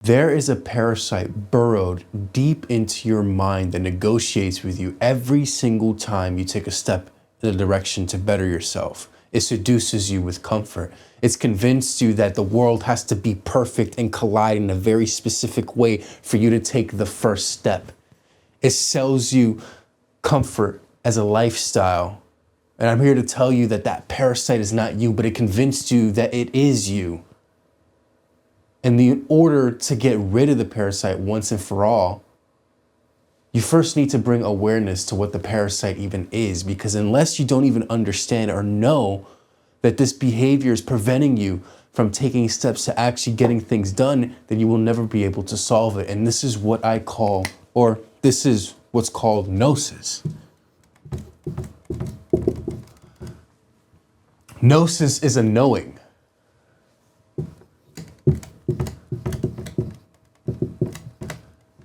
There is a parasite burrowed deep into your mind that negotiates with you every single time you take a step in a direction to better yourself. It seduces you with comfort. It's convinced you that the world has to be perfect and collide in a very specific way for you to take the first step. It sells you comfort as a lifestyle. And I'm here to tell you that that parasite is not you, but it convinced you that it is you. And in order to get rid of the parasite once and for all, you first need to bring awareness to what the parasite even is, because unless you don't even understand or know that this behavior is preventing you from taking steps to actually getting things done, then you will never be able to solve it. And this is what I call, or this is what's called gnosis. Gnosis is a knowing.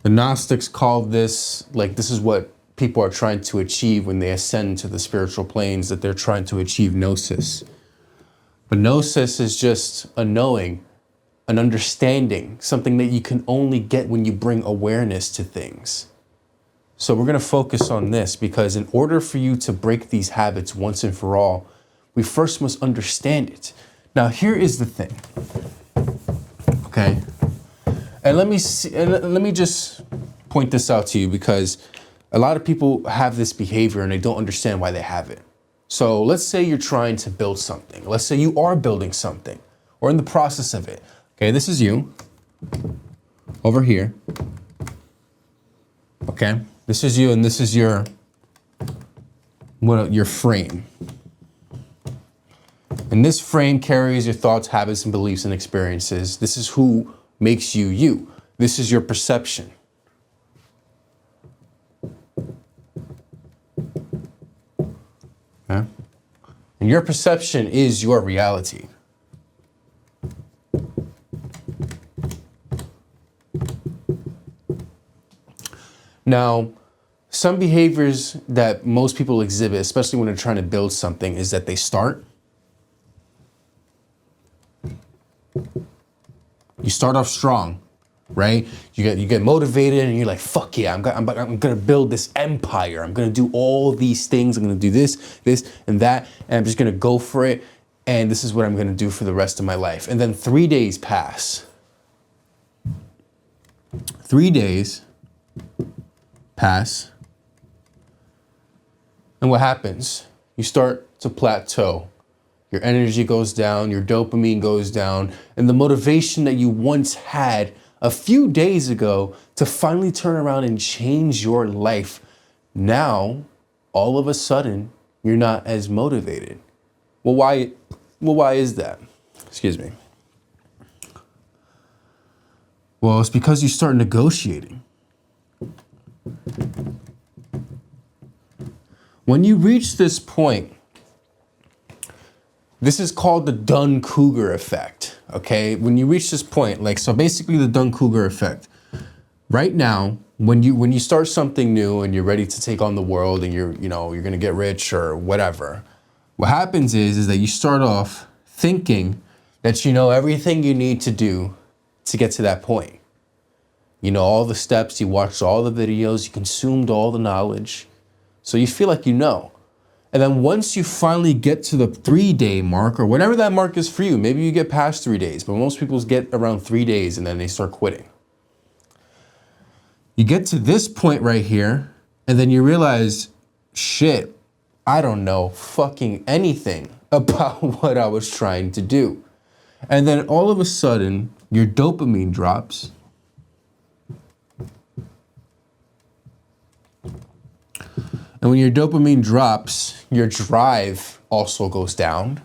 The Gnostics called this, like, this is what people are trying to achieve when they ascend to the spiritual planes, that they're trying to achieve gnosis. But gnosis is just a knowing, an understanding, something that you can only get when you bring awareness to things. So we're going to focus on this, because in order for you to break these habits once and for all, we first must understand it. Now, here is the thing, okay? And let me just point this out to you, because a lot of people have this behavior and they don't understand why they have it. So let's say you're trying to build something. Let's say you are building something or in the process of it. Okay, this is you over here. Okay, this is you, and this is your frame. And this frame carries your thoughts, habits, and beliefs and experiences. This is who makes you you. This is your perception. Okay? And your perception is your reality. Now, some behaviors that most people exhibit, especially when they're trying to build something, is that they start. You start off strong, right? You get motivated and you're like, fuck yeah, I'm gonna build this empire. I'm gonna do all these things. I'm gonna do this, and that, and I'm just gonna go for it. And this is what I'm gonna do for the rest of my life. And then 3 days pass. 3 days pass. And what happens? You start to plateau. Your energy goes down, your dopamine goes down, and the motivation that you once had a few days ago to finally turn around and change your life, now, all of a sudden, you're not as motivated. Well, why is that? Excuse me. Well, it's because you start negotiating. When you reach this point, this is called the Dunning-Kruger effect, okay? When you reach this point, like, so basically the Dunning-Kruger effect. Right now, when you start something new and you're ready to take on the world and you're gonna get rich or whatever, what happens is that you start off thinking that you know everything you need to do to get to that point. You know all the steps, you watched all the videos, you consumed all the knowledge, so you feel like you know. And then once you finally get to the 3-day mark, or whatever that mark is for you, maybe you get past 3 days, but most people get around 3 days and then they start quitting. You get to this point right here, and then you realize, shit, I don't know fucking anything about what I was trying to do. And then all of a sudden, your dopamine drops. And when your dopamine drops, your drive also goes down.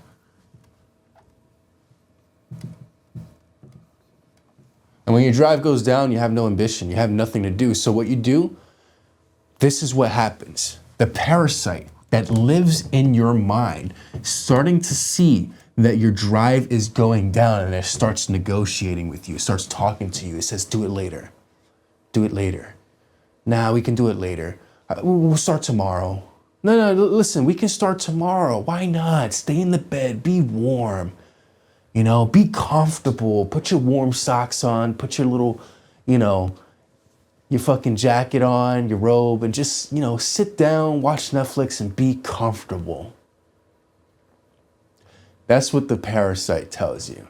And when your drive goes down, you have no ambition, you have nothing to do. So what you do, this is what happens. The parasite that lives in your mind, starting to see that your drive is going down, and it starts negotiating with you, it starts talking to you. It says, do it later. Do it later. Nah, we can do it later. We'll start tomorrow. No, listen, we can start tomorrow. Why not? Stay in the bed, be warm. You know, be comfortable, put your warm socks on, put your little, you know, your fucking jacket on, your robe, and just, you know, sit down, watch Netflix and be comfortable. That's what the parasite tells you.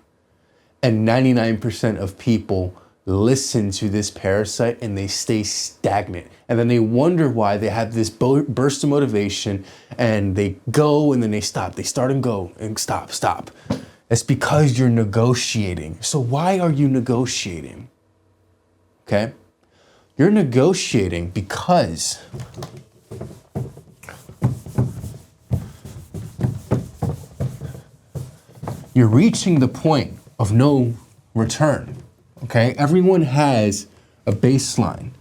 And 99% of people listen to this parasite and they stay stagnant. And then they wonder why they have this burst of motivation and they go and then they stop. They start and go and stop. It's because you're negotiating. So why are you negotiating? Okay? You're negotiating because you're reaching the point of no return. Okay? Everyone has a baseline,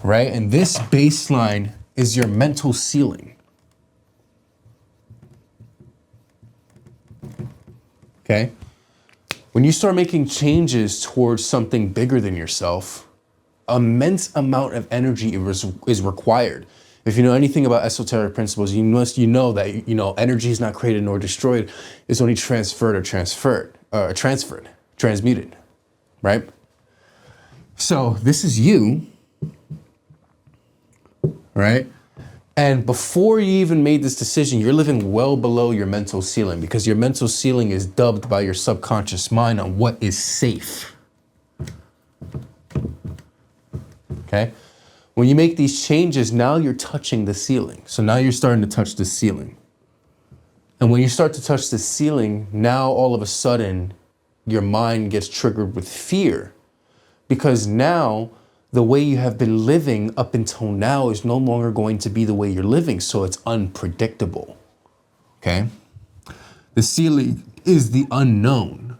right? And this baseline is your mental ceiling. Okay? When you start making changes towards something bigger than yourself, immense amount of energy is required. If you know anything about esoteric principles, you know that, you know, energy is not created nor destroyed. It's only transferred or transmuted, right? So this is you, right? And before you even made this decision, you're living well below your mental ceiling because your mental ceiling is dubbed by your subconscious mind on what is safe. Okay? When you make these changes, now you're touching the ceiling. So now you're starting to touch the ceiling. And when you start to touch the ceiling, now all of a sudden, your mind gets triggered with fear. Because now, the way you have been living up until now is no longer going to be the way you're living. So it's unpredictable. Okay? The ceiling is the unknown.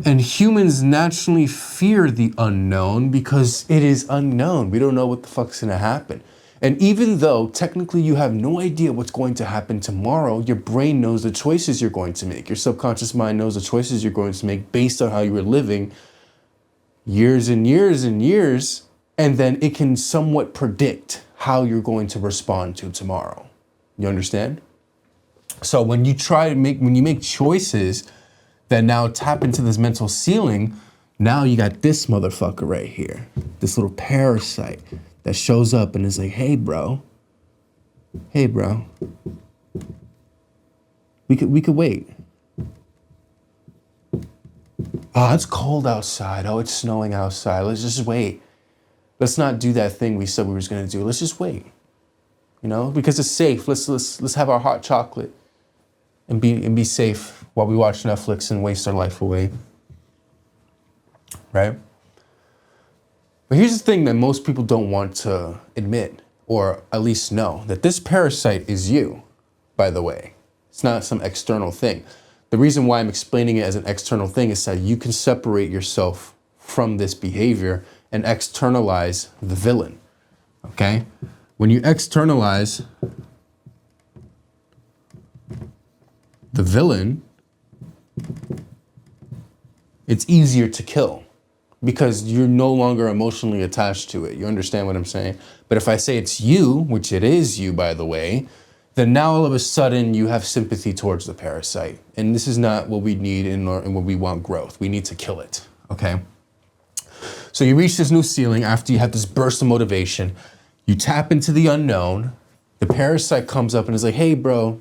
And humans naturally fear the unknown because it is unknown. We don't know what the fuck's gonna happen. And even though technically you have no idea what's going to happen tomorrow, your brain knows the choices you're going to make. Your subconscious mind knows the choices you're going to make based on how you were living years and years and years. And then it can somewhat predict how you're going to respond to tomorrow. You understand? So when you make choices that now tap into this mental ceiling, now you got this motherfucker right here, this little parasite that shows up and is like, hey bro, we could wait. Oh, it's cold outside. Oh, it's snowing outside. Let's just wait. Let's not do that thing we said we were gonna do. Let's just wait. You know, because it's safe. Let's have our hot chocolate and be safe while we watch Netflix and waste our life away. Right? But here's the thing that most people don't want to admit, or at least know, that this parasite is you, by the way. It's not some external thing. The reason why I'm explaining it as an external thing is that you can separate yourself from this behavior and externalize the villain. Okay? When you externalize the villain, it's easier to kill because you're no longer emotionally attached to it. You understand what I'm saying? But if I say it's you, which it is you, by the way, then now all of a sudden you have sympathy towards the parasite. And this is not what we need and what we want growth. We need to kill it, okay? So you reach this new ceiling after you have this burst of motivation. You tap into the unknown. The parasite comes up and is like, hey, bro,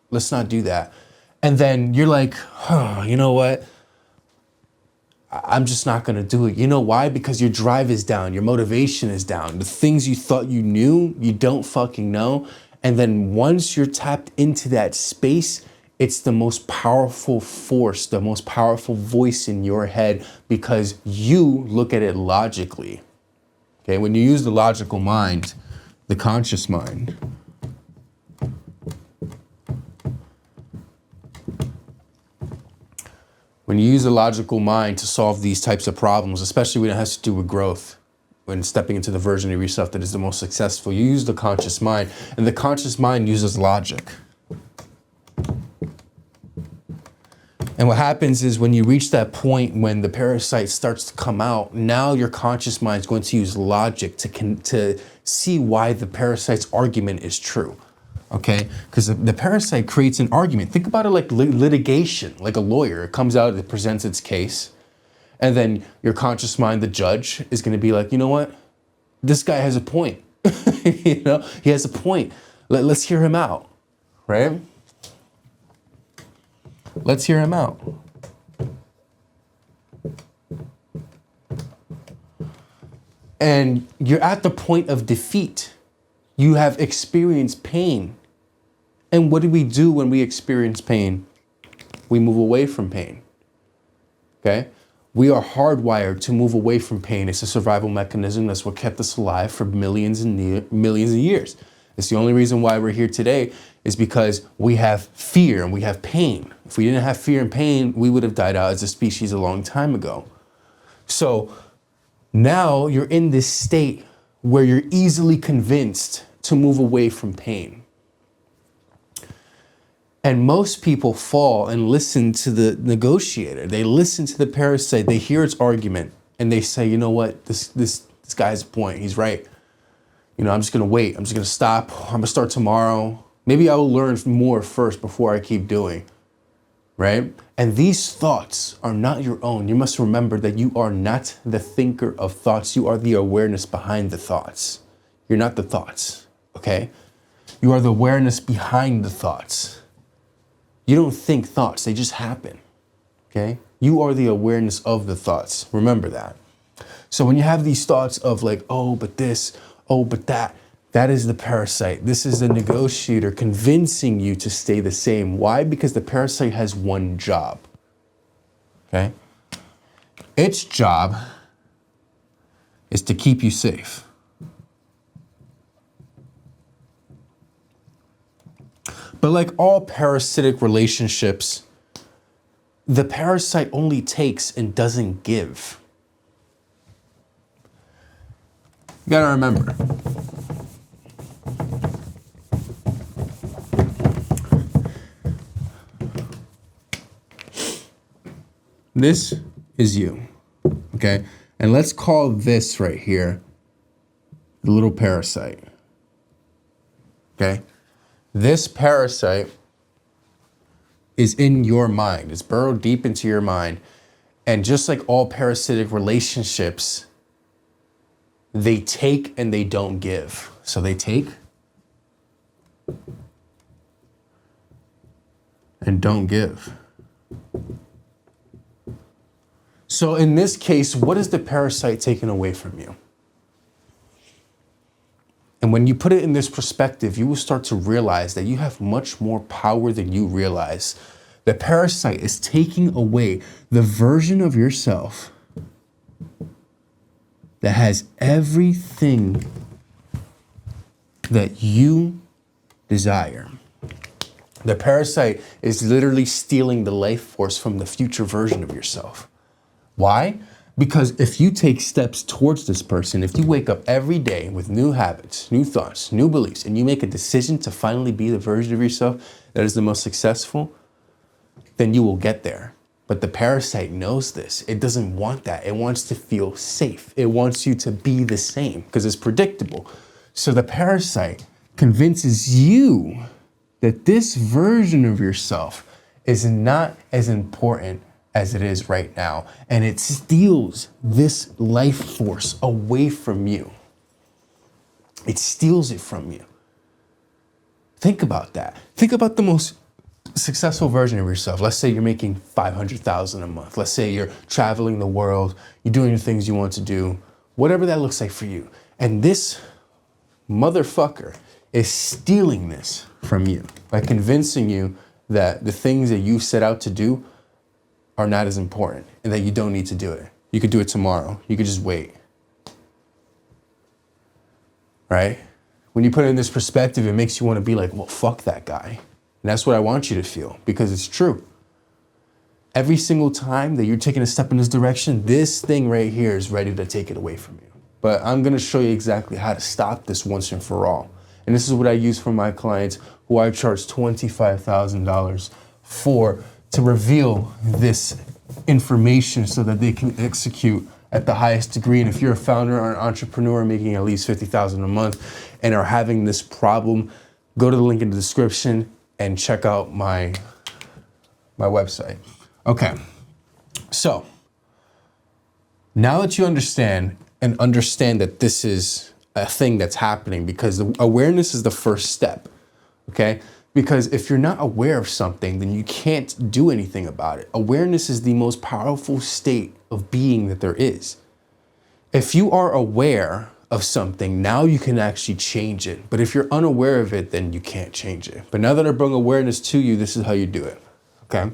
let's not do that. And then you're like, you know what? I'm just not gonna do it. You know why? Because your drive is down, your motivation is down. The things you thought you knew, you don't fucking know. And then once you're tapped into that space, it's the most powerful force, the most powerful voice in your head because you look at it logically. Okay, when you use the logical mind, the conscious mind, when you use a logical mind to solve these types of problems, especially when it has to do with growth, when stepping into the version of yourself that is the most successful, you use the conscious mind, and the conscious mind uses logic. And what happens is when you reach that point when the parasite starts to come out, now your conscious mind is going to use logic to see why the parasite's argument is true. okay? Because the parasite creates an argument. Think about it like litigation, like a lawyer. It comes out, it presents its case, and then your conscious mind, the judge, is going to be like, you know what? This guy has a point. You know, he has a point. Let's hear him out, right? Let's hear him out. And you're at the point of defeat. You have experienced pain. And what do we do when we experience pain? We move away from pain. Okay? We are hardwired to move away from pain. It's a survival mechanism. That's what kept us alive for millions of years. It's the only reason why we're here today is because we have fear and we have pain. If we didn't have fear and pain, we would have died out as a species a long time ago. So now you're in this state where you're easily convinced to move away from pain. And most people fall and listen to the negotiator. They listen to the parasite, they hear its argument, and they say, you know what, this guy's point, he's right. You know, I'm just gonna wait, I'm just gonna stop, I'm gonna start tomorrow. Maybe I will learn more first before I keep doing, right? And these thoughts are not your own. You must remember that you are not the thinker of thoughts. You are the awareness behind the thoughts. You're not the thoughts, okay? You are the awareness behind the thoughts. You don't think thoughts, they just happen, okay? You are the awareness of the thoughts. Remember that. So when you have these thoughts of like, oh, but this, oh, but that, that is the parasite. This is the negotiator convincing you to stay the same. Why? Because the parasite has one job, okay? Its job is to keep you safe. But like all parasitic relationships, the parasite only takes and doesn't give. You gotta remember, this is you, okay? And let's call this right here the little parasite, okay? This parasite is in your mind. It's burrowed deep into your mind. And just like all parasitic relationships, they take and they don't give. So they take and don't give. So in this case, what is the parasite taking away from you? And when you put it in this perspective, you will start to realize that you have much more power than you realize. The parasite is taking away the version of yourself that has everything that you desire. The parasite is literally stealing the life force from the future version of yourself. Why? Because if you take steps towards this person, if you wake up every day with new habits, new thoughts, new beliefs, and you make a decision to finally be the version of yourself that is the most successful, then you will get there. But the parasite knows this. It doesn't want that. It wants to feel safe. It wants you to be the same because it's predictable. So the parasite convinces you that this version of yourself is not as important as it is right now. And it steals this life force away from you. It steals it from you. Think about that. Think about the most successful version of yourself. Let's say you're making $500,000 a month. Let's say you're traveling the world, you're doing the things you want to do, whatever that looks like for you. And this motherfucker is stealing this from you by convincing you that the things that you set out to do are not as important and that you don't need to do it. You could do it tomorrow. You could just wait. Right? When you put it in this perspective, it makes you want to be like, well, fuck that guy. And that's what I want you to feel because it's true. Every single time that you're taking a step in this direction, this thing right here is ready to take it away from you. But I'm going to show you exactly how to stop this once and for all. And this is what I use for my clients who I charge $25,000 for to reveal this information so that they can execute at the highest degree. And if you're a founder or an entrepreneur making at least $50,000 a month and are having this problem, go to the link in the description and check out my website. Okay, so now that you understand that this is a thing that's happening, because the awareness is the first step, okay? Because if you're not aware of something, then you can't do anything about it. Awareness is the most powerful state of being that there is. If you are aware of something, now you can actually change it. But if you're unaware of it, then you can't change it. But now that I bring awareness to you, this is how you do it, okay?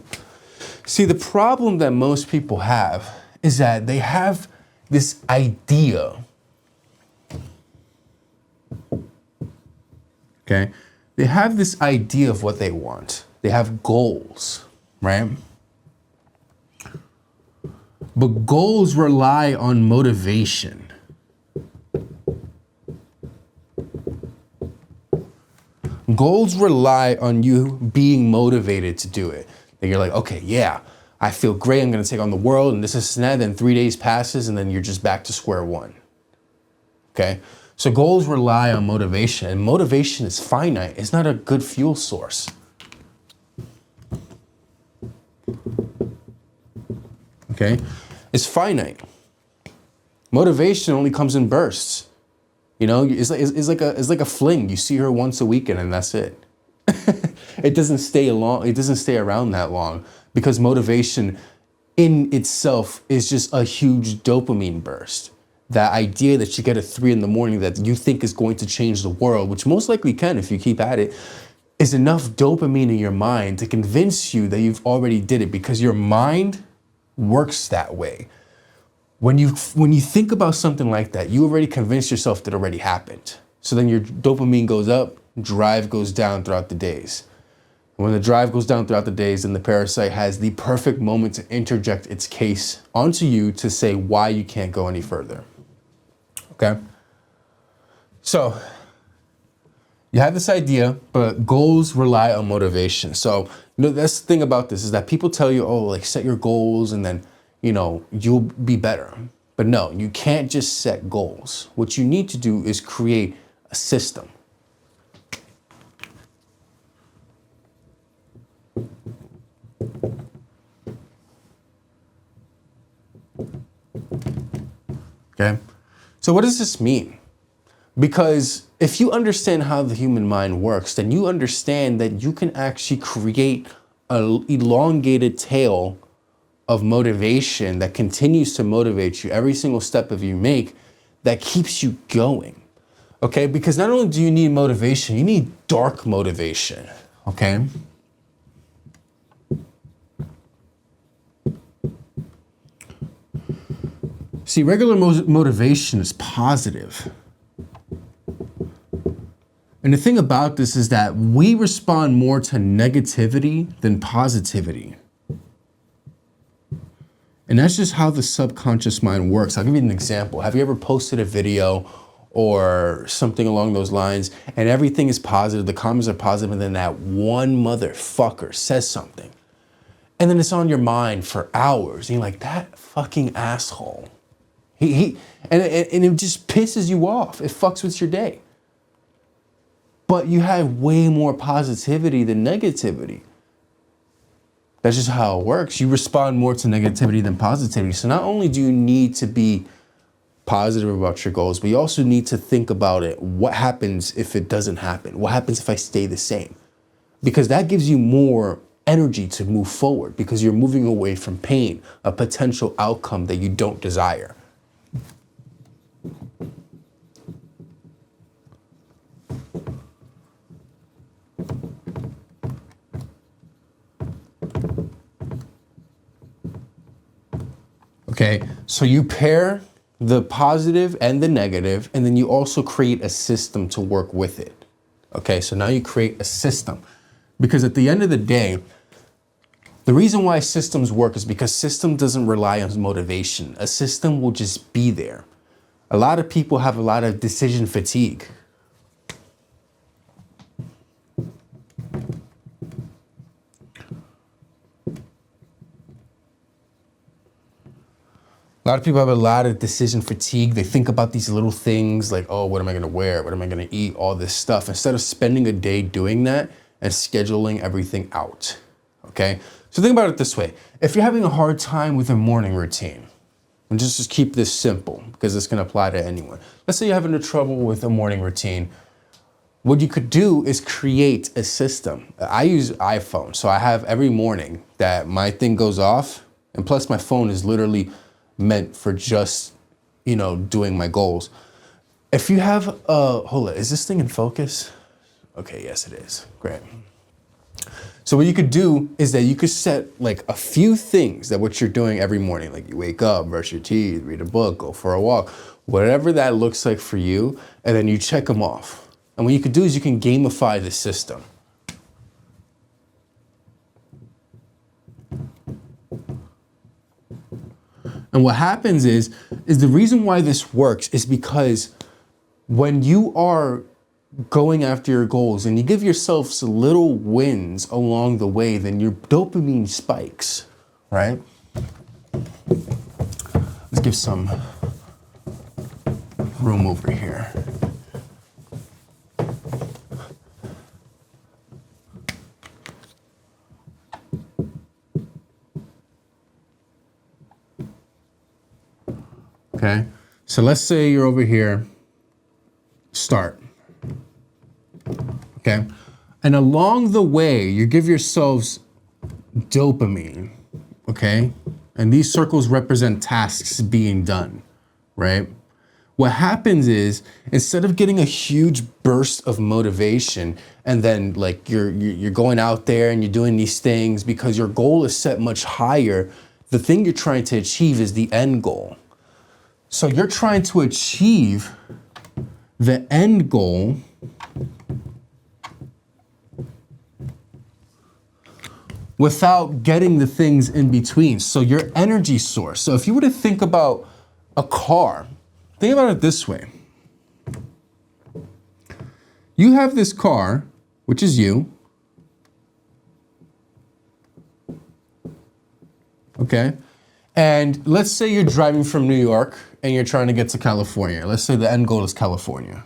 See, the problem that most people have is that they have this idea, okay? They have this idea of what they want. They have goals, right? But goals rely on motivation. Goals rely on you being motivated to do it. Then you're like, okay, yeah, I feel great. I'm going to take on the world and this is that. Then 3 days passes and then you're just back to square one. Okay. So goals rely on motivation, and motivation is finite. It's not a good fuel source. Okay. It's finite. Motivation only comes in bursts. You know, it's like a fling. You see her once a weekend and that's it. It doesn't stay around that long, because motivation in itself is just a huge dopamine burst. That idea that you get at 3 a.m. that you think is going to change the world, which most likely can if you keep at it, is enough dopamine in your mind to convince you that you've already did it, because your mind works that way. When you think about something like that, you already convinced yourself that it already happened. So then your dopamine goes up, drive goes down throughout the days. When the drive goes down throughout the days, then the parasite has the perfect moment to interject its case onto you to say why you can't go any further. Okay? So you have this idea, but goals rely on motivation. So, that's the thing about this, is that people tell you, oh, like set your goals and then, you'll be better. But no, you can't just set goals. What you need to do is create a system. Okay? So what does this mean? Because if you understand how the human mind works, then you understand that you can actually create an elongated tail of motivation that continues to motivate you every single step of you make, that keeps you going. Okay? Because not only do you need motivation, you need dark motivation. Okay? See, regular motivation is positive. And the thing about this is that we respond more to negativity than positivity. And that's just how the subconscious mind works. I'll give you an example. Have you ever posted a video or something along those lines and everything is positive, the comments are positive, and then that one motherfucker says something, and then it's on your mind for hours, and you're like, that fucking asshole. And it just pisses you off. It fucks with your day. But you have way more positivity than negativity. That's just how it works. You respond more to negativity than positivity. So not only do you need to be positive about your goals, but you also need to think about it. What happens if it doesn't happen? What happens if I stay the same? Because that gives you more energy to move forward, because you're moving away from pain, a potential outcome that you don't desire. Okay, so you pair the positive and the negative, and then you also create a system to work with it. Okay, so now you create a system, because at the end of the day, the reason why systems work is because system doesn't rely on motivation. A system will just be there. A lot of people have a lot of decision fatigue. A lot of people have a lot of decision fatigue. They think about these little things like, oh, what am I gonna wear? What am I gonna eat? All this stuff. Instead of spending a day doing that and scheduling everything out, okay? So think about it this way. If you're having a hard time with a morning routine, and just keep this simple because this can apply to anyone. Let's say you're having trouble with a morning routine. What you could do is create a system. I use iPhone, so I have every morning that my thing goes off, and plus my phone is literally meant for just, doing my goals. If you have, hold on, is this thing in focus? Okay, yes it is, great. So what you could do is that you could set like a few things that what you're doing every morning, like you wake up, brush your teeth, read a book, go for a walk, whatever that looks like for you, and then you check them off. And what you could do is you can gamify the system. And what happens is the reason why this works is because when you are going after your goals and you give yourself little wins along the way, then your dopamine spikes, right? Let's give some room over here. Okay, so let's say you're over here, start. Okay, and along the way, you give yourselves dopamine, okay? And these circles represent tasks being done, right? What happens is, instead of getting a huge burst of motivation, and then like you're going out there and you're doing these things because your goal is set much higher, the thing you're trying to achieve is the end goal. So you're trying to achieve the end goal without getting the things in between. So your energy source. So if you were to think about a car, think about it this way. You have this car, which is you. Okay. And let's say you're driving from New York and you're trying to get to California. Let's say the end goal is California.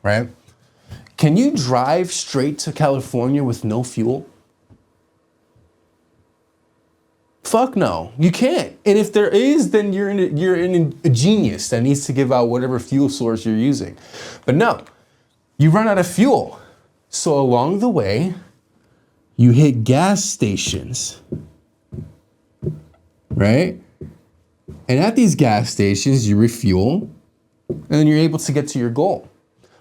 Right? Can you drive straight to California with no fuel? Fuck no, you can't. And if there is, then you're a genius that needs to give out whatever fuel source you're using. But no, you run out of fuel. So along the way, you hit gas stations, right? And at these gas stations, you refuel, and then you're able to get to your goal.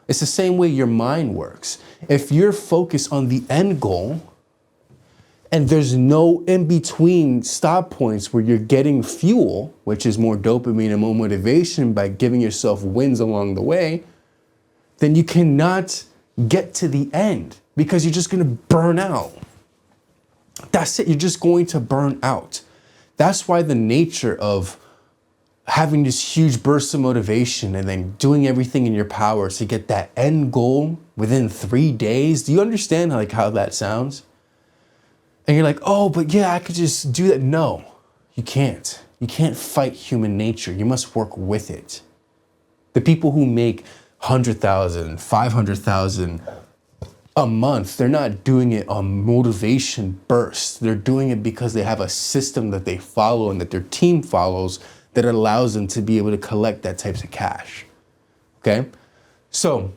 It's the same way your mind works. If you're focused on the end goal, and there's no in-between stop points where you're getting fuel, which is more dopamine and more motivation by giving yourself wins along the way, then you cannot get to the end because you're just gonna burn out. That's it, you're just going to burn out. That's why the nature of having this huge burst of motivation and then doing everything in your power to get that end goal within 3 days. Do you understand how that sounds? And you're like, oh, but yeah, I could just do that. No, you can't. You can't fight human nature. You must work with it. The people who make 100,000, 500,000 a month, they're not doing it on motivation bursts. They're doing it because they have a system that they follow and that their team follows that allows them to be able to collect that types of cash, okay? So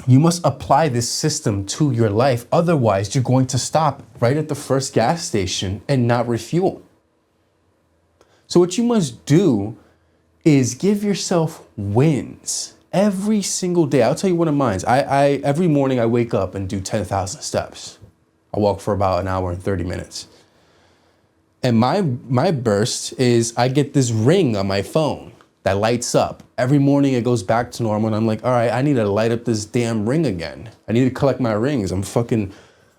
you must apply this system to your life. Otherwise, you're going to stop right at the first gas station and not refuel. So what you must do is give yourself wins every single day. I'll tell you one of mine. I every morning I wake up and do 10,000 steps. I walk for about an hour and 30 minutes. And my burst is I get this ring on my phone that lights up. Every morning it goes back to normal and I'm like, all right, I need to light up this damn ring again. I need to collect my rings. I'm fucking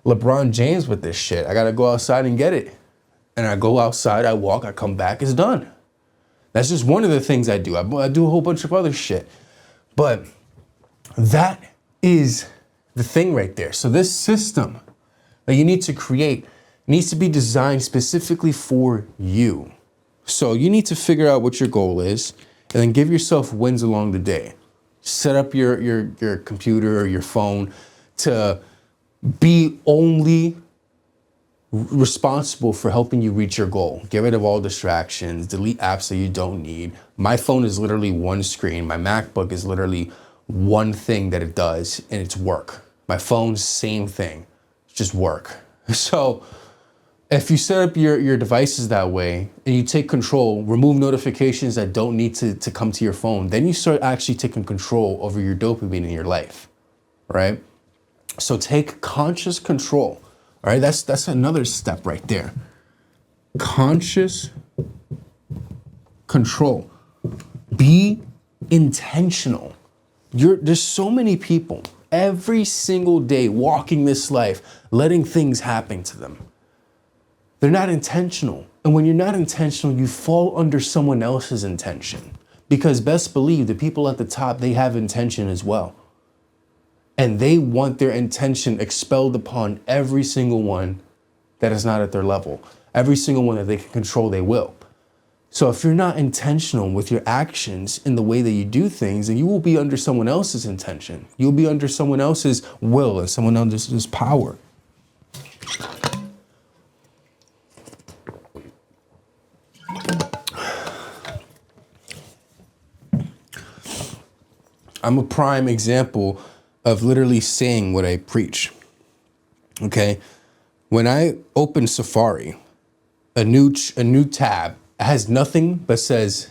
LeBron James with this shit. I gotta go outside and get it. And I go outside, I walk, I come back, it's done. That's just one of the things I do. I do a whole bunch of other shit. But that is the thing right there. So this system that you need to create It needs to be designed specifically for you. So you need to figure out what your goal is and then give yourself wins along the day. Set up your computer or your phone to be only responsible for helping you reach your goal. Get rid of all distractions, delete apps that you don't need. My phone is literally one screen. My MacBook is literally one thing that it does, and it's work. My phone's same thing, it's just work. So if you set up your devices that way and you take control, remove notifications that don't need to come to your phone, then you start actually taking control over your dopamine in your life, right? So take conscious control. All right, that's another step right there. Conscious control. Be intentional. There's so many people every single day walking this life, letting things happen to them. They're not intentional. And when you're not intentional, you fall under someone else's intention. Because best believe the people at the top, they have intention as well. And they want their intention expelled upon every single one that is not at their level. Every single one that they can control, they will. So if you're not intentional with your actions in the way that you do things, then you will be under someone else's intention. You'll be under someone else's will and someone else's power. I'm a prime example of literally saying what I preach. Okay, when I open Safari, a new tab has nothing but says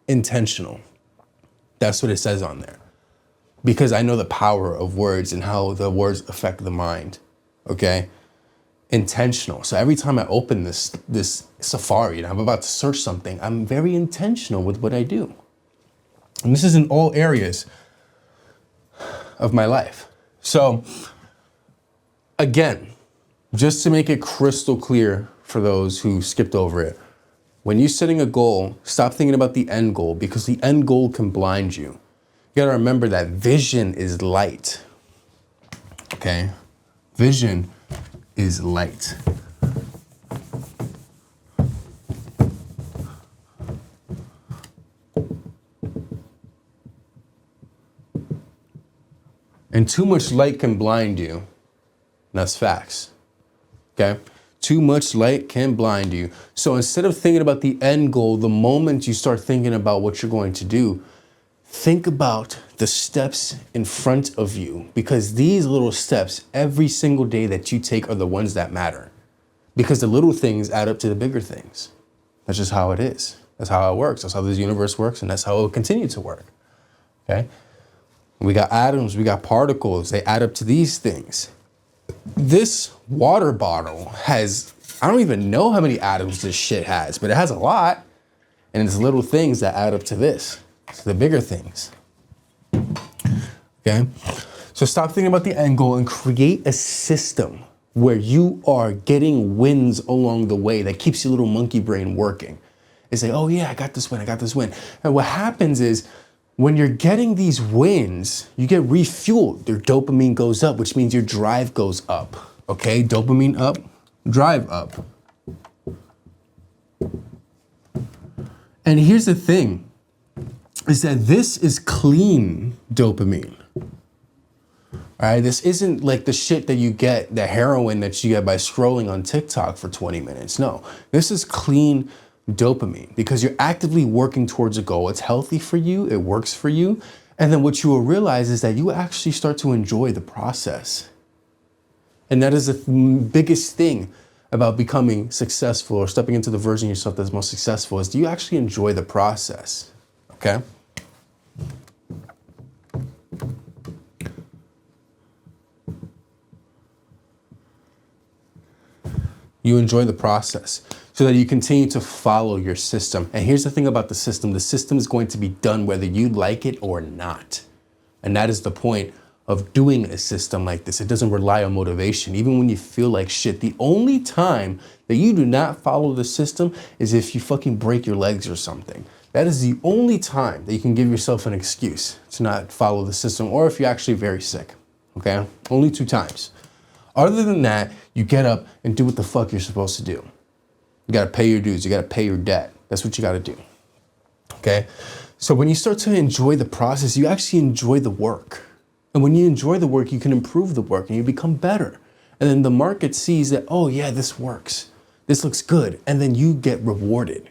intentional. That's what it says on there, because I know the power of words and how the words affect the mind. Okay, intentional. So every time I open this Safari and I'm about to search something, I'm very intentional with what I do, and this is in all areas of my life. So again, just to make it crystal clear for those who skipped over it, when you're setting a goal, stop thinking about the end goal, because the end goal can blind you. You gotta remember that vision is light. Okay? Vision is light. And too much light can blind you. That's facts. Okay? Too much light can blind you. So instead of thinking about the end goal, the moment you start thinking about what you're going to do, think about the steps in front of you, because these little steps every single day that you take are the ones that matter, because the little things add up to the bigger things. That's just how it is. That's how it works. That's how this universe works, and that's how it will continue to work. Okay? We got atoms, we got particles, they add up to these things. This water bottle has, I don't even know how many atoms this shit has, but it has a lot. And it's little things that add up to this, to the bigger things. Okay? So stop thinking about the end goal and create a system where you are getting wins along the way that keeps your little monkey brain working. It's like, oh yeah, I got this win, I got this win. And what happens is, when you're getting these wins, you get refueled. Your dopamine goes up, which means your drive goes up. Okay, dopamine up, drive up. And here's the thing, is that this is clean dopamine. All right, this isn't like the shit that you get, the heroin that you get by scrolling on TikTok for 20 minutes. No, this is clean dopamine, because you're actively working towards a goal. It's healthy for you, it works for you. And then what you will realize is that you actually start to enjoy the process. And that is the biggest thing about becoming successful or stepping into the version of yourself that's most successful, is do you actually enjoy the process? Okay? You enjoy the process so that you continue to follow your system. And here's the thing about the system is going to be done whether you like it or not. And that is the point of doing a system like this. It doesn't rely on motivation. Even when you feel like shit, the only time that you do not follow the system is if you fucking break your legs or something. That is the only time that you can give yourself an excuse to not follow the system, or if you're actually very sick, okay? Only 2 times. Other than that, you get up and do what the fuck you're supposed to do. You gotta pay your dues, you gotta pay your debt. That's what you gotta do, okay? So when you start to enjoy the process, you actually enjoy the work. And when you enjoy the work, you can improve the work and you become better. And then the market sees that, oh yeah, this works. This looks good. And then you get rewarded.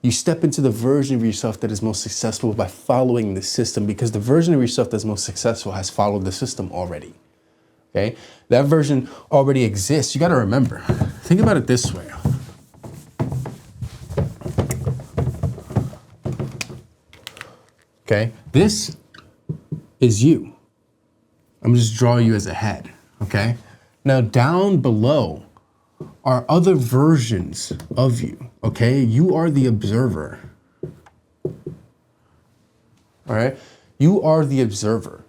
You step into the version of yourself that is most successful by following the system, because the version of yourself that's most successful has followed the system already. Okay? That version already exists. You got to remember. Think about it this way. Okay? This is you. I'm just drawing you as a head. Okay? Now down below are other versions of you, okay? You are the observer, all right? You are the observer.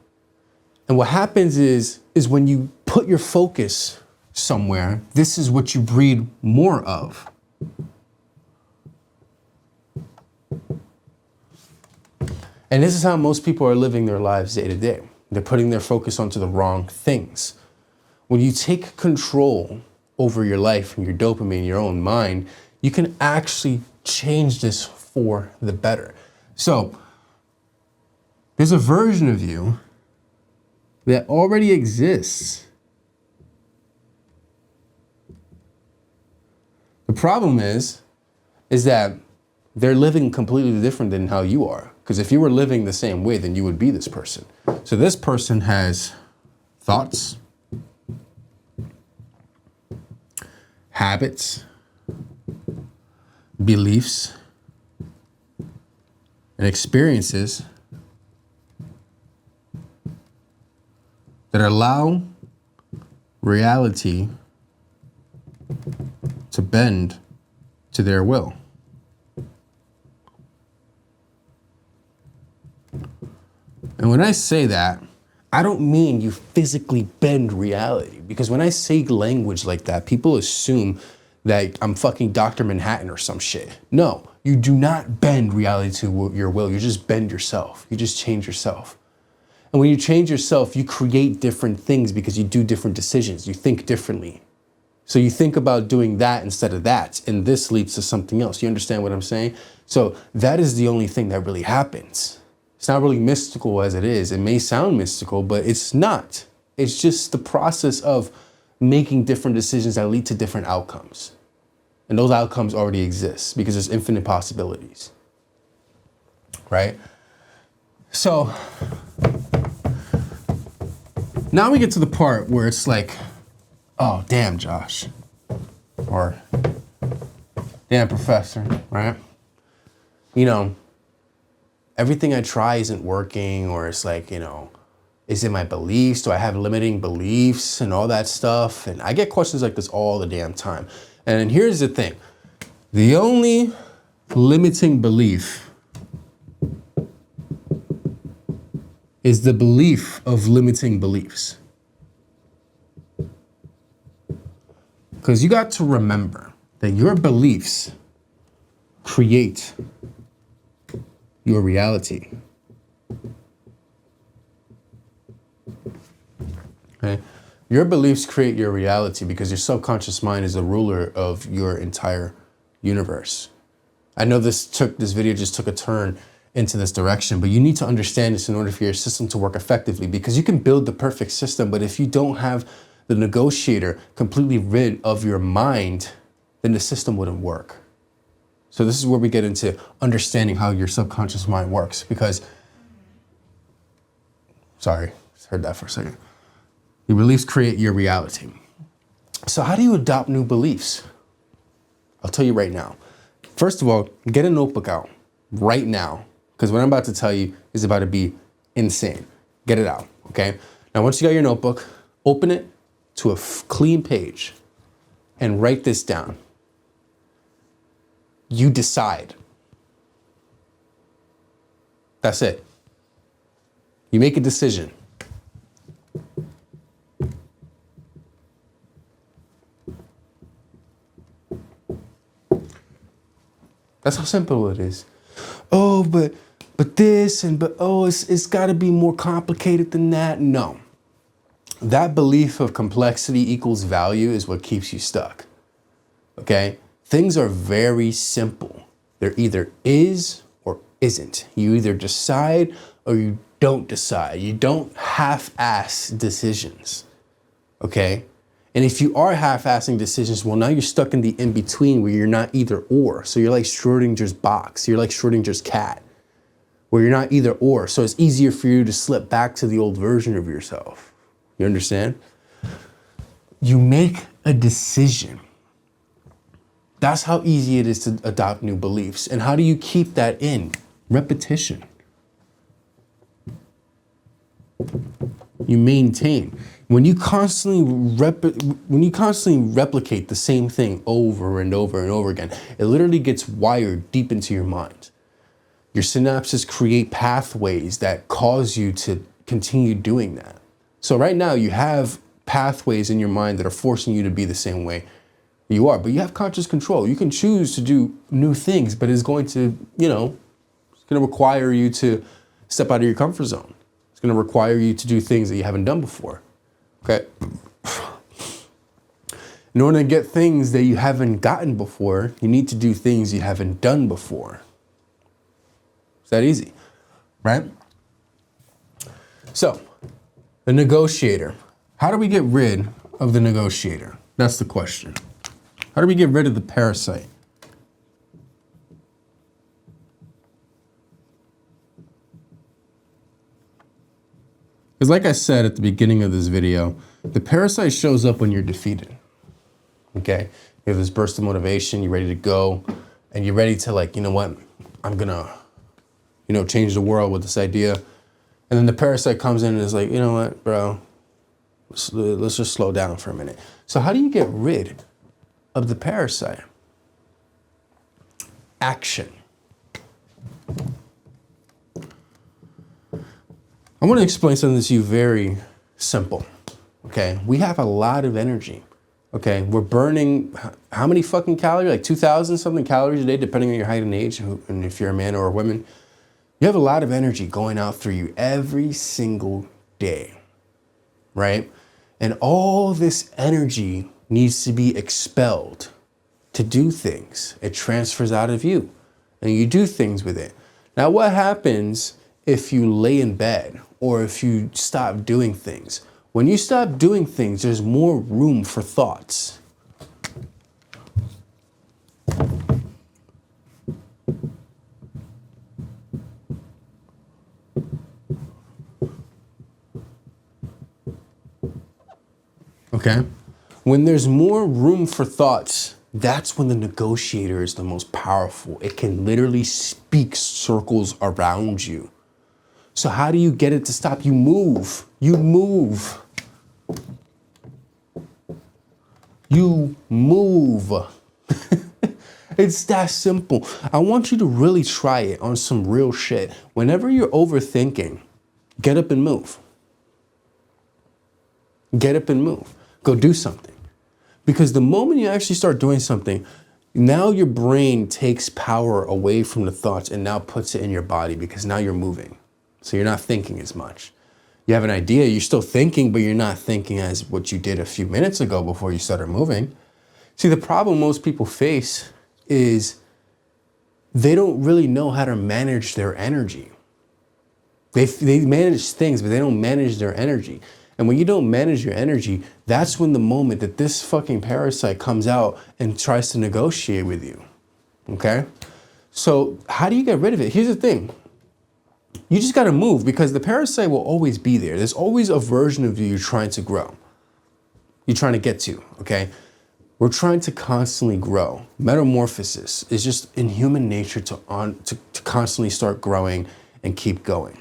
And what happens is when you put your focus somewhere, this is what you breed more of. And this is how most people are living their lives day to day. They're putting their focus onto the wrong things. When you take control over your life and your dopamine, your own mind, you can actually change this for the better. So there's a version of you that already exists. The problem is that they're living completely different than how you are. Because if you were living the same way, then you would be this person. So this person has thoughts, habits, beliefs, and experiences that allow reality to bend to their will. And when I say that, I don't mean you physically bend reality, because when I say language like that, people assume that I'm fucking Dr. Manhattan or some shit. No, you do not bend reality to your will. You just bend yourself. You just change yourself. And when you change yourself, you create different things because you do different decisions. You think differently. So you think about doing that instead of that, and this leads to something else. You understand what I'm saying? So that is the only thing that really happens. It's not really mystical as it is. It may sound mystical, but it's not. It's just the process of making different decisions that lead to different outcomes. And those outcomes already exist because there's infinite possibilities, right? So now we get to the part where it's like, oh, damn, Josh, or damn, Professor, right? You know, everything I try isn't working, or it's like, you know, is it my beliefs? Do I have limiting beliefs and all that stuff? And I get questions like this all the damn time. And here's the thing. The only limiting belief is the belief of limiting beliefs. Because you got to remember that your beliefs create your reality. Okay? Your beliefs create your reality because your subconscious mind is the ruler of your entire universe. I know this video just took a turn into this direction, but you need to understand this in order for your system to work effectively, because you can build the perfect system, but if you don't have the negotiator completely rid of your mind, then the system wouldn't work. So this is where we get into understanding how your subconscious mind works, because, sorry, heard that for a second. Your beliefs create your reality. So how do you adopt new beliefs? I'll tell you right now. First of all, get a notebook out right now, because what I'm about to tell you is about to be insane. Get it out, okay? Now, once you got your notebook, open it to a clean page and write this down. You decide. That's it. You make a decision. That's how simple it is. Oh, but this and but oh, it's got to be more complicated than that. No. That belief of complexity equals value is what keeps you stuck. Okay? Things are very simple. There either is or isn't. You either decide or you don't decide. You don't half-ass decisions. Okay? And if you are half-assing decisions, well, now you're stuck in the in-between where you're not either or. So you're like Schrodinger's box. You're like Schrodinger's cat, where you're not either or. So it's easier for you to slip back to the old version of yourself. You understand? You make a decision. That's how easy it is to adopt new beliefs. And how do you keep that in? Repetition. You maintain. When you constantly replicate the same thing over and over and over again, it literally gets wired deep into your mind. Your synapses create pathways that cause you to continue doing that. So right now you have pathways in your mind that are forcing you to be the same way you are, but you have conscious control. You can choose to do new things, but it's going to, it's going to require you to step out of your comfort zone. It's going to require you to do things that you haven't done before. Okay. In order to get things that you haven't gotten before, you need to do things you haven't done before. It's that easy, right? So, the negotiator. How do we get rid of the negotiator? That's the question. How do we get rid of the parasite? Because like I said at the beginning of this video, the parasite shows up when you're defeated. Okay? You have this burst of motivation, you're ready to go, and you're ready to like, you know what? I'm gonna, change the world with this idea. And then the parasite comes in and is like, you know what, bro? Let's just slow down for a minute. So how do you get rid of the parasite? Action. I want to explain something to you very simple. Okay, we have a lot of energy. Okay, we're burning how many fucking calories? Like 2,000 something calories a day, depending on your height and age, and if you're a man or a woman. You have a lot of energy going out through you every single day, right? And all this energy needs to be expelled to do things. It transfers out of you, and you do things with it. Now, what happens if you lay in bed or if you stop doing things? When you stop doing things, there's more room for thoughts. Okay? When there's more room for thoughts, that's when the negotiator is the most powerful. It can literally speak circles around you. So how do you get it to stop? You move. You move. You move. It's that simple. I want you to really try it on some real shit. Whenever you're overthinking, get up and move. Get up and move. Go do something. Because the moment you actually start doing something, now your brain takes power away from the thoughts and now puts it in your body, because now you're moving. So you're not thinking as much. You have an idea, you're still thinking, but you're not thinking as what you did a few minutes ago before you started moving. See, the problem most people face is they don't really know how to manage their energy. They manage things, but they don't manage their energy. And when you don't manage your energy, that's when the moment that this fucking parasite comes out and tries to negotiate with you, okay? So how do you get rid of it? Here's the thing. You just gotta move, because the parasite will always be there. There's always a version of you you're trying to grow. You're trying to get to, okay? We're trying to constantly grow. Metamorphosis is just in human nature to constantly start growing and keep going,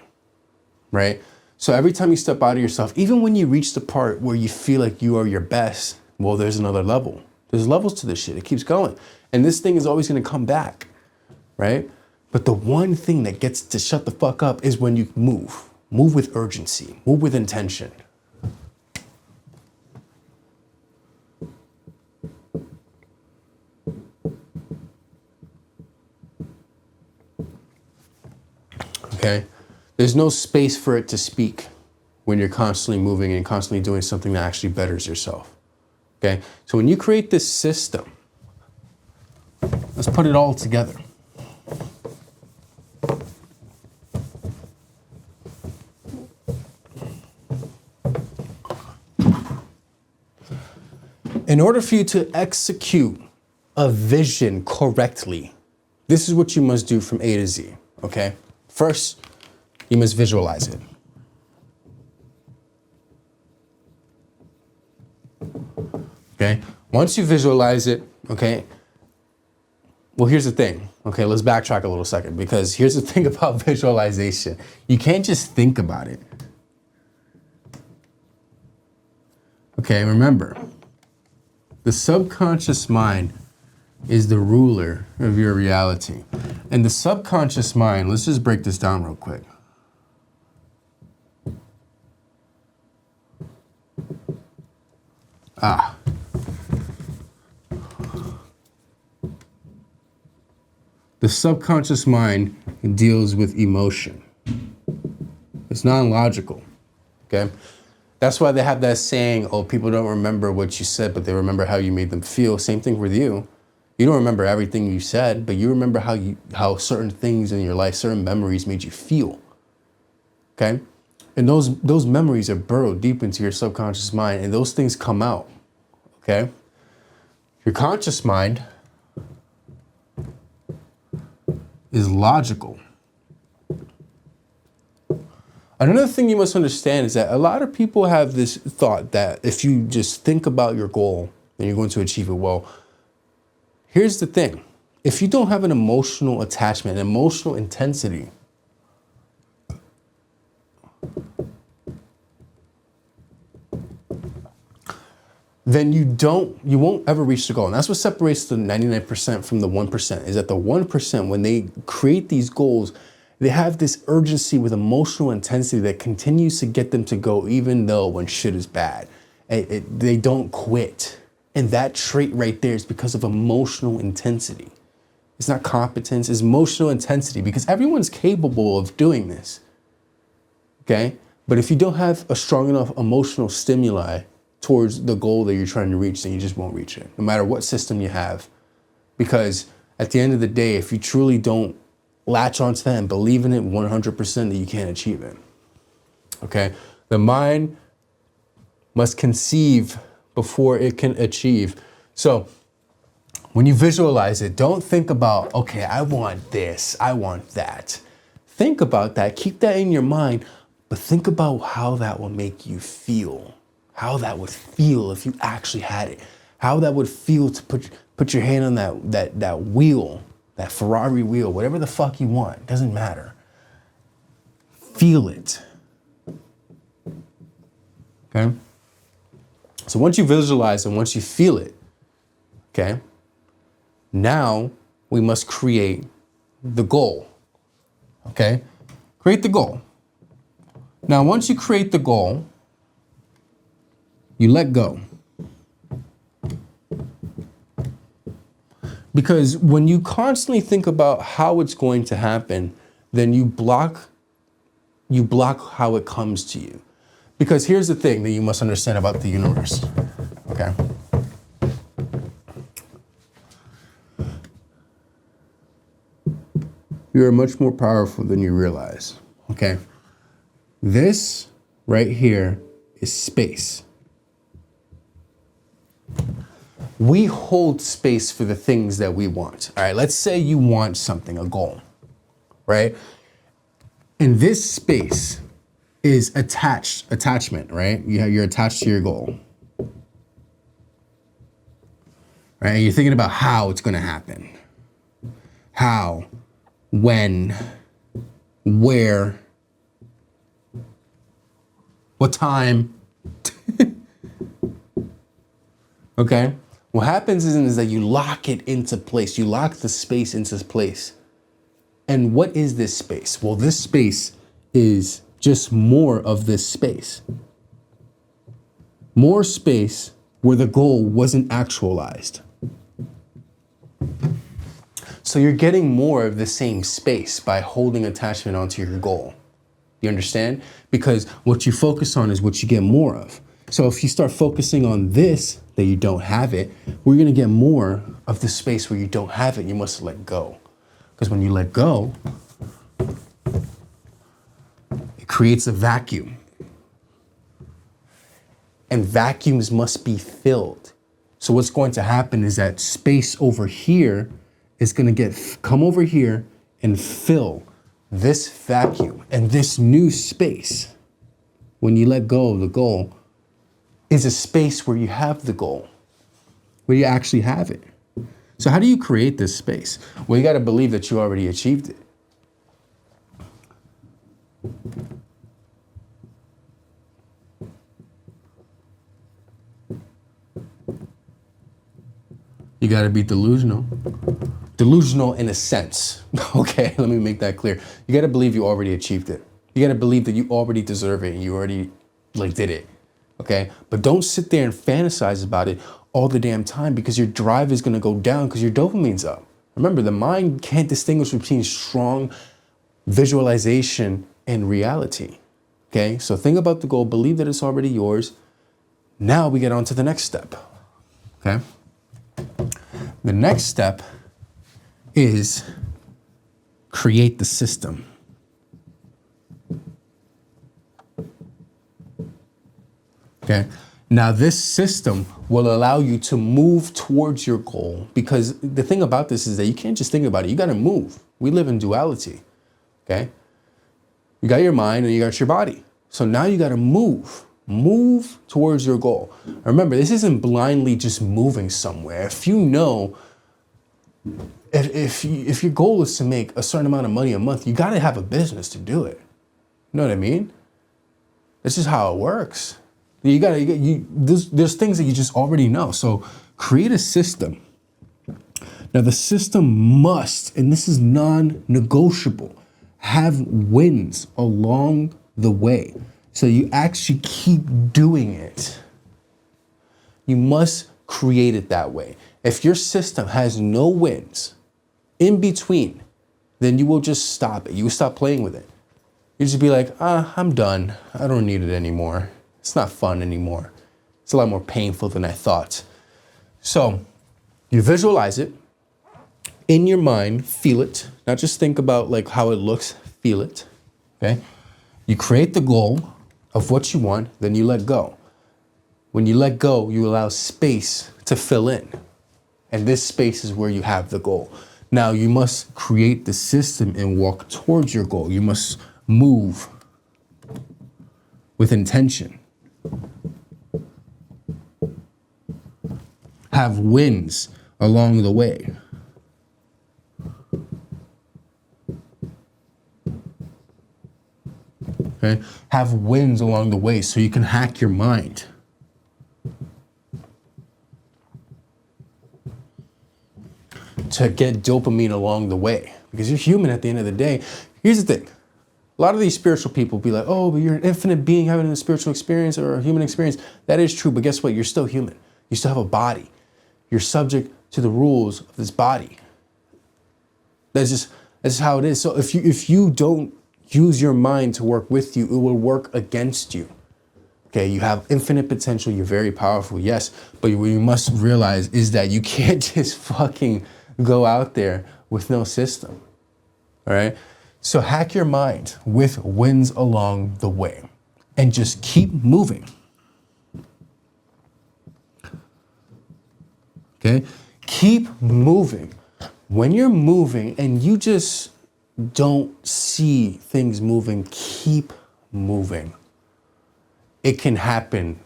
right? So every time you step out of yourself, even when you reach the part where you feel like you are your best, well, there's another level. There's levels to this shit. It keeps going. And this thing is always going to come back, right? But the one thing that gets to shut the fuck up is when you move. Move with urgency. Move with intention. Okay? There's no space for it to speak. when you're constantly moving and constantly doing something that actually betters yourself. Okay? So when you create this system, let's put it all together. In order for you to execute a vision correctly, this is what you must do from A to Z, okay? First, you must visualize it. Okay? Once you visualize it, okay? Well, here's the thing. Okay, let's backtrack a little second, because here's the thing about visualization. You can't just think about it. Okay, remember, the subconscious mind is the ruler of your reality. And the subconscious mind, let's just break this down real quick. The subconscious mind deals with emotion. It's non-logical, okay? That's why they have that saying, oh, people don't remember what you said, but they remember how you made them feel. Same thing with you. You don't remember everything you said, but you remember how certain things in your life, certain memories made you feel, okay? And those memories are burrowed deep into your subconscious mind, and those things come out, okay? Your conscious mind is logical. Another thing you must understand is that a lot of people have this thought that if you just think about your goal, then you're going to achieve it. Well, here's the thing. If you don't have an emotional attachment, an emotional intensity, then you won't ever reach the goal. And that's what separates the 99% from the 1%, is that the 1%, when they create these goals, they have this urgency with emotional intensity that continues to get them to go even though when shit is bad. They don't quit. And that trait right there is because of emotional intensity. It's not competence, it's emotional intensity, because everyone's capable of doing this, okay? But if you don't have a strong enough emotional stimuli towards the goal that you're trying to reach, then you just won't reach it, no matter what system you have. Because at the end of the day, if you truly don't latch onto that and believe in it 100%, that you can't achieve it, okay? The mind must conceive before it can achieve. So when you visualize it, don't think about, okay, I want this, I want that. Think about that, keep that in your mind, but think about how that will make you feel. How that would feel if you actually had it. How that would feel to put your hand on that wheel, that Ferrari wheel, whatever the fuck you want, doesn't matter. Feel it. Okay? So once you visualize and once you feel it, okay, now we must create the goal. Okay? Create the goal. Now, once you create the goal, you let go. Because when you constantly think about how it's going to happen, then you block how it comes to you. Because here's the thing that you must understand about the universe, okay? You are much more powerful than you realize, okay? This right here is space. We hold space for the things that we want. All right, let's say you want something, a goal, right? And this space is attachment, right? You're attached to your goal, right? And you're thinking about how it's gonna happen. How, when, where, what time, okay? What happens is that you lock it into place. You lock the space into place. And what is this space? Well, this space is just more of this space. More space where the goal wasn't actualized. So you're getting more of the same space by holding attachment onto your goal. You understand? Because what you focus on is what you get more of. So if you start focusing on this, that you don't have it, we're going to get more of the space where you don't have it. You must let go. Because when you let go, it creates a vacuum. And vacuums must be filled. So what's going to happen is that space over here is going to come over here and fill this vacuum. And this new space, when you let go of the goal, is a space where you have the goal, where you actually have it. So how do you create this space? Well, you got to believe that you already achieved it. You got to be delusional. Delusional in a sense. Okay, let me make that clear. You got to believe you already achieved it. You got to believe that you already deserve it and you already did it. Okay, but don't sit there and fantasize about it all the damn time, because your drive is going to go down because your dopamine's up. Remember, the mind can't distinguish between strong visualization and reality. Okay, so think about the goal, believe that it's already yours. Now we get on to the next step. Okay, the next step is create the system. Okay. Now this system will allow you to move towards your goal, because the thing about this is that you can't just think about it. You got to move. We live in duality. Okay. You got your mind and you got your body. So now you got to move towards your goal. Remember, this isn't blindly just moving somewhere. If you know, if your goal is to make a certain amount of money a month, you got to have a business to do it. You know what I mean? This is how it works. There's things that you just already know. So create a system. Now the system must, and this is non-negotiable, have wins along the way. So you actually keep doing it. You must create it that way. If your system has no wins in between, then you will just stop it. You will stop playing with it. You just be like, I'm done. I don't need it anymore. It's not fun anymore. It's a lot more painful than I thought. So you visualize it in your mind, feel it, not just think about like how it looks, feel it. Okay. You create the goal of what you want, then you let go. When you let go, you allow space to fill in. And this space is where you have the goal. Now you must create the system and walk towards your goal. You must move with intention. Have wins along the way. Okay? Have wins along the way so you can hack your mind. To get dopamine along the way. Because you're human at the end of the day. Here's the thing. A lot of these spiritual people be like, oh, but you're an infinite being having a spiritual experience or a human experience. That is true, but guess what? You're still human. You still have a body. You're subject to the rules of this body. That's just how it is. So if you don't use your mind to work with you, it will work against you. Okay, you have infinite potential. You're very powerful, yes. But what you must realize is that you can't just fucking go out there with no system. All right? So hack your mind with wins along the way and just keep moving. Okay? Keep moving. When you're moving and you just don't see things moving, keep moving. It can happen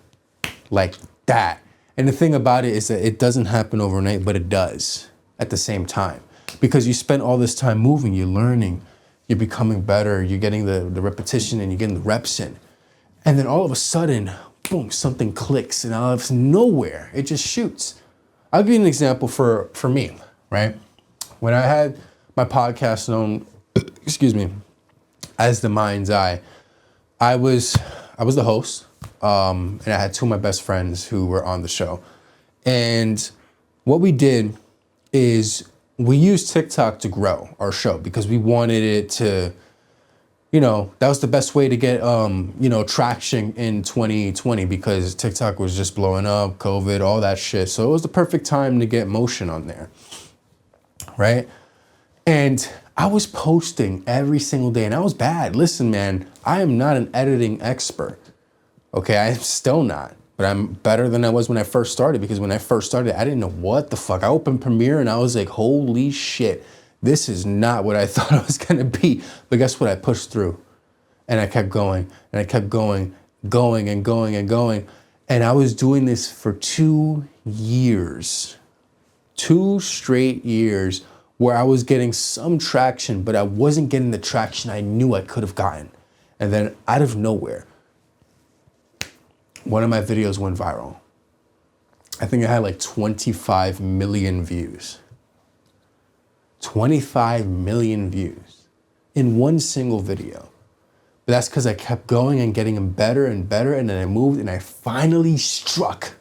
like that. And the thing about it is that it doesn't happen overnight, but it does at the same time. Because you spend all this time moving, you're learning, you're becoming better, you're getting the repetition and you're getting the reps in. And then all of a sudden, boom, something clicks and out of nowhere, it just shoots. I'll give you an example for me, right? When I had my podcast known, as The Mind's Eye, I was the host, and I had two of my best friends who were on the show. And what we did is we used TikTok to grow our show because we wanted it to you know, that was the best way to get, you know, traction in 2020 because TikTok was just blowing up, COVID, all that shit. So it was the perfect time to get motion on there, right? And I was posting every single day and I was bad. Listen, man, I am not an editing expert. Okay, I'm still not, but I'm better than I was when I first started, because when I first started, I didn't know what the fuck. I opened Premiere and I was like, holy shit, this is not what I thought it was gonna be. But guess what? I pushed through and I kept going and I kept going, going and going and going. And I was doing this for 2 years, 2 straight years where I was getting some traction, but I wasn't getting the traction I knew I could have gotten. And then out of nowhere, one of my videos went viral. I think it had like 25 million views. 25 million views in one single video. But that's because I kept going and getting them better and better. And then I moved and I finally struck.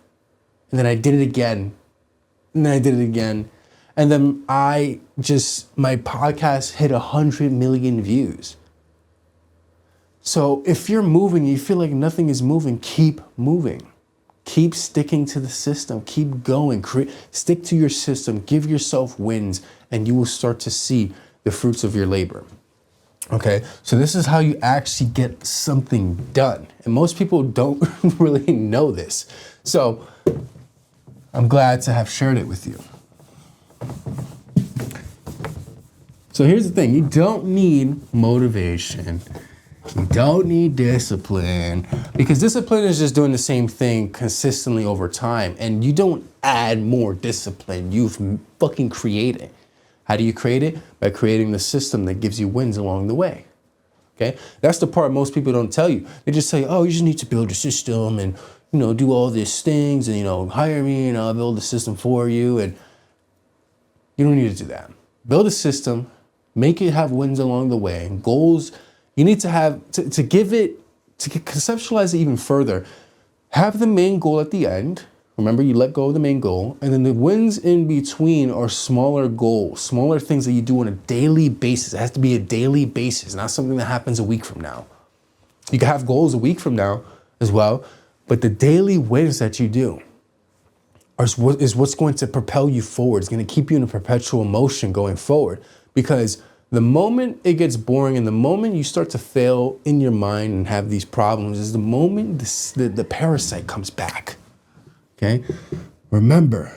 And then I did it again. And then I did it again. And then my podcast hit 100 million views. So if you're moving, you feel like nothing is moving, keep moving. Keep sticking to the system, keep going, stick to your system, give yourself wins, and you will start to see the fruits of your labor. Okay, so this is how you actually get something done. And most people don't really know this. So I'm glad to have shared it with you. So here's the thing, you don't need motivation. You don't need discipline, because discipline is just doing the same thing consistently over time, and you don't add more discipline. You've fucking created it. How do you create it? By creating the system that gives you wins along the way. Okay, that's the part most people don't tell you. They just say, oh, you just need to build a system and, you know, do all these things and, you know, hire me and I'll build the system for you. And you don't need to do that. Build a system, make it have wins along the way, goals. You need to have, to conceptualize it even further, have the main goal at the end. Remember, you let go of the main goal, and then the wins in between are smaller goals, smaller things that you do on a daily basis. It has to be a daily basis, not something that happens a week from now. You can have goals a week from now as well, but the daily wins that you do is what's going to propel you forward. It's going to keep you in a perpetual motion going forward, because the moment it gets boring and the moment you start to fail in your mind and have these problems is the moment the parasite comes back, okay? Remember,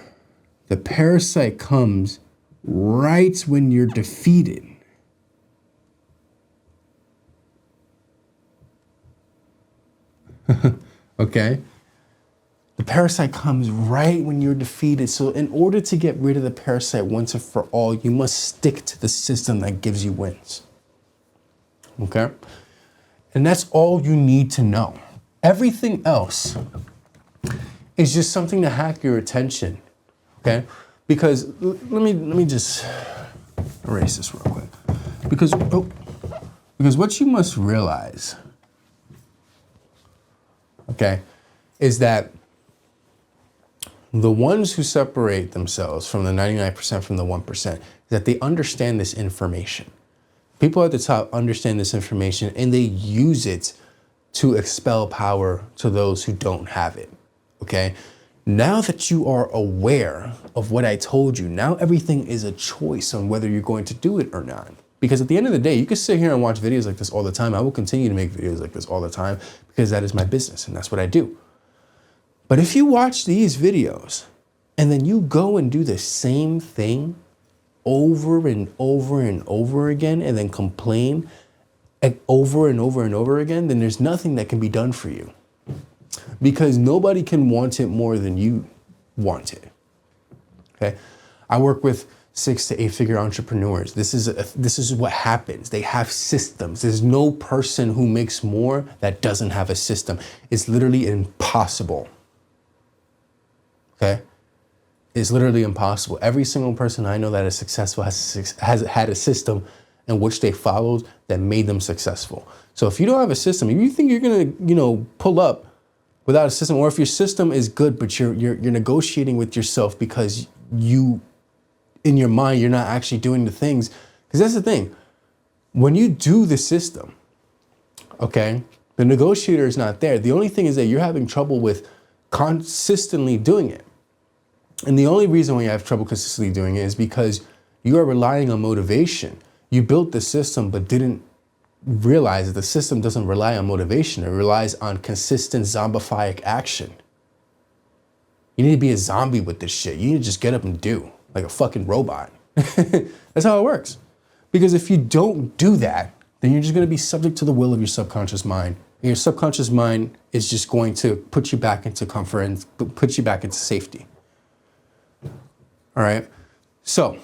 the parasite comes right when you're defeated. Okay? The parasite comes right when you're defeated. So in order to get rid of the parasite once and for all, you must stick to the system that gives you wins. Okay? And that's all you need to know. Everything else is just something to hack your attention. Okay? Because let me just erase this real quick. Because what you must realize, okay, is that the ones who separate themselves from the 99% from the 1% is that they understand this information. People at the top understand this information and they use it to expel power to those who don't have it, okay? Now that you are aware of what I told you, now everything is a choice on whether you're going to do it or not. Because at the end of the day, you can sit here and watch videos like this all the time. I will continue to make videos like this all the time because that is my business and that's what I do. But if you watch these videos and then you go and do the same thing over and over and over again and then complain over and over and over again, then there's nothing that can be done for you. Because nobody can want it more than you want it. Okay? I work with 6 to 8 figure entrepreneurs. This is what happens. They have systems. There's no person who makes more that doesn't have a system. It's literally impossible. Okay? It's literally impossible. Every single person I know that is successful has had a system in which they followed that made them successful. So if you don't have a system, if you think you're gonna, pull up without a system, or if your system is good, but you're negotiating with yourself because you, in your mind, you're not actually doing the things. Because that's the thing. When you do the system, okay? The negotiator is not there. The only thing is that you're having trouble with consistently doing it. And the only reason why you have trouble consistently doing it is because you are relying on motivation. You built the system, but didn't realize that the system doesn't rely on motivation. It relies on consistent zombified action. You need to be a zombie with this shit. You need to just get up and do, like a fucking robot. That's how it works. Because if you don't do that, then you're just going to be subject to the will of your subconscious mind. And your subconscious mind is just going to put you back into comfort and put you back into safety. All right. So,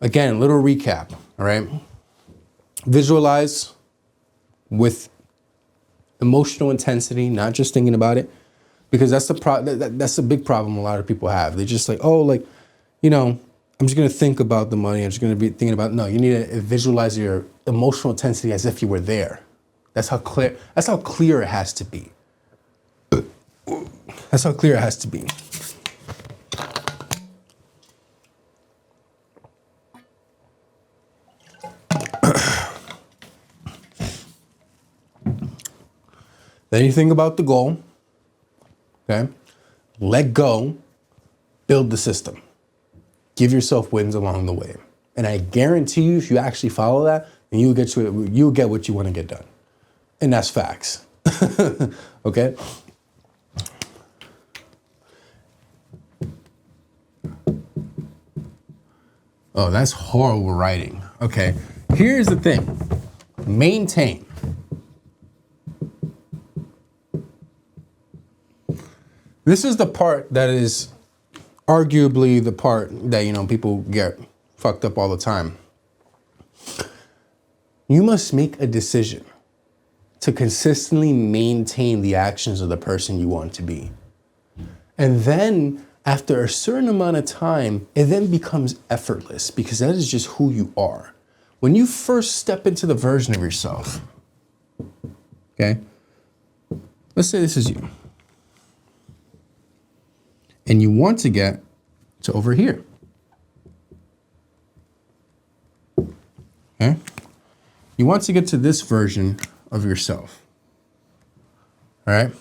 again, a little recap. All right. Visualize with emotional intensity, not just thinking about it, because that's that's the big problem a lot of people have. They're just like, oh, like, you know, I'm just going to think about the money. I'm just going to be thinking about, no, you need to visualize your emotional intensity as if you were there. That's how clear it has to be. That's how clear it has to be. Then you think about the goal, okay? Let go, build the system. Give yourself wins along the way. And I guarantee you, if you actually follow that, then you'll get what you want to get done. And that's facts, okay? Oh, that's horrible writing. Okay, here's the thing. Maintain. This is the part that is arguably the part that, you know, people get fucked up all the time. You must make a decision to consistently maintain the actions of the person you want to be. And then after a certain amount of time, it then becomes effortless because that is just who you are. When you first step into the version of yourself, okay? Let's say this is you. And you want to get to over here. Okay? You want to get to this version of yourself. All right?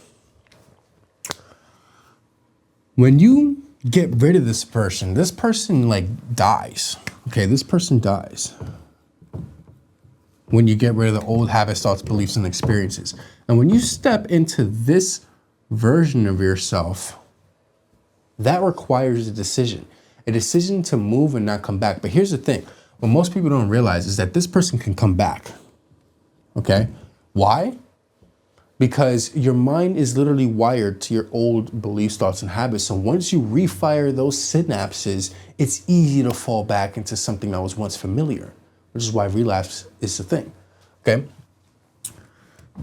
When you get rid of this person like dies. Okay, this person dies. When you get rid of the old habits, thoughts, beliefs, and experiences. And when you step into this version of yourself, that requires a decision to move and not come back. But here's the thing. What most people don't realize is that this person can come back. Okay? Why? Because your mind is literally wired to your old beliefs, thoughts, and habits. So once you refire those synapses, it's easy to fall back into something that was once familiar, which is why relapse is the thing. Okay?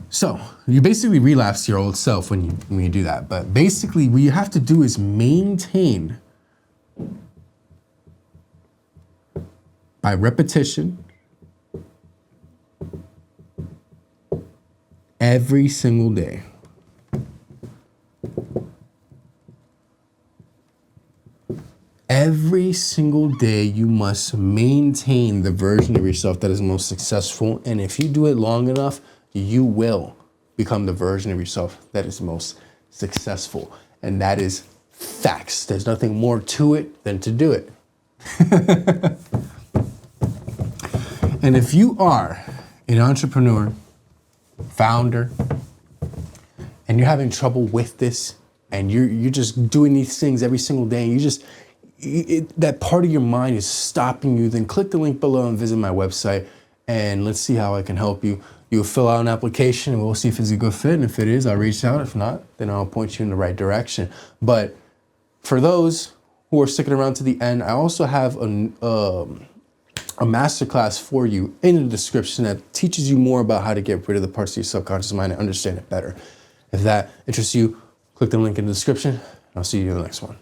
So you basically relapse your old self when you do that. But basically what you have to do is maintain by repetition every single day. Every single day you must maintain the version of yourself that is most successful. And if you do it long enough, you will become the version of yourself that is most successful. And that is facts. There's nothing more to it than to do it. And if you are an entrepreneur, founder, and you're having trouble with this, and you're just doing these things every single day, and that part of your mind is stopping you, then click the link below and visit my website, and let's see how I can help you. You'll fill out an application and we'll see if it's a good fit. And if it is, I'll reach out. If not, then I'll point you in the right direction. But for those who are sticking around to the end, I also have a masterclass for you in the description that teaches you more about how to get rid of the parts of your subconscious mind and understand it better. If that interests you, click the link in the description. And I'll see you in the next one.